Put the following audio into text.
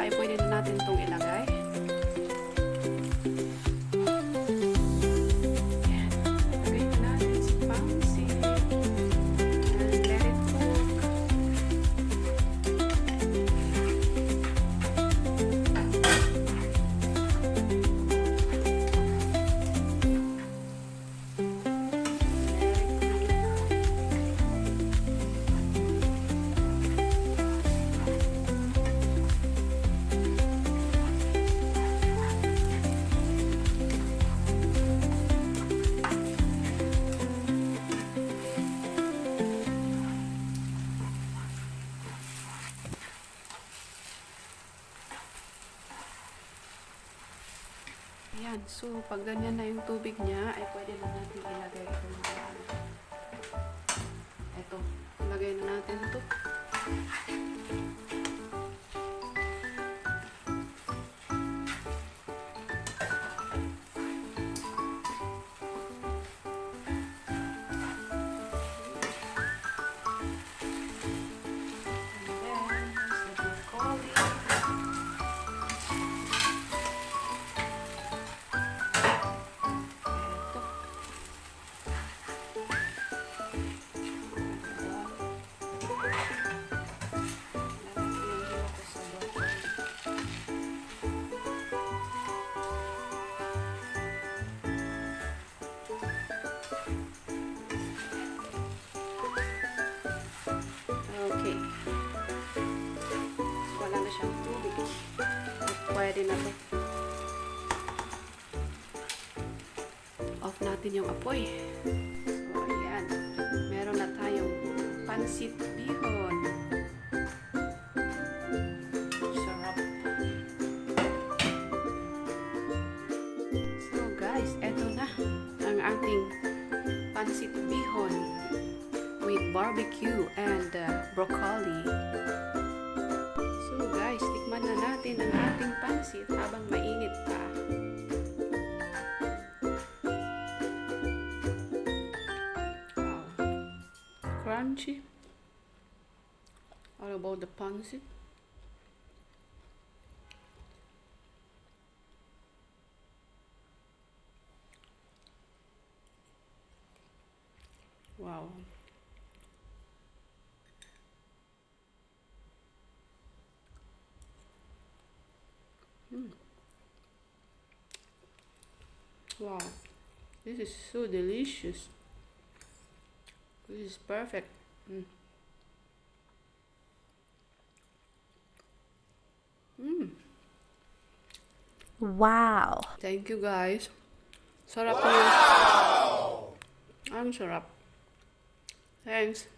ay pwede na natin itong ilagay. Ayan. Lagay na natin si pancit. And let it cook. Ayan, so pag ganyan na yung tubig niya, ay pwede na natin ilagay ito. Ito, ilagay na natin ito. Okay. Wala na siyang tubig. Pwede na to. Off natin yung apoy. So, ayan. Meron na tayong pancit bihon. Sarap. So guys, eto na ang ating pancit bihon with barbecue and broccoli. So guys, tikman na natin ang ating pansit habang mainit pa. Wow. Crunchy. All about the pansit. Wow. Wow, this is so delicious. This is perfect. Wow. Thank you guys. Sarap niya. Ang sarap. Thanks.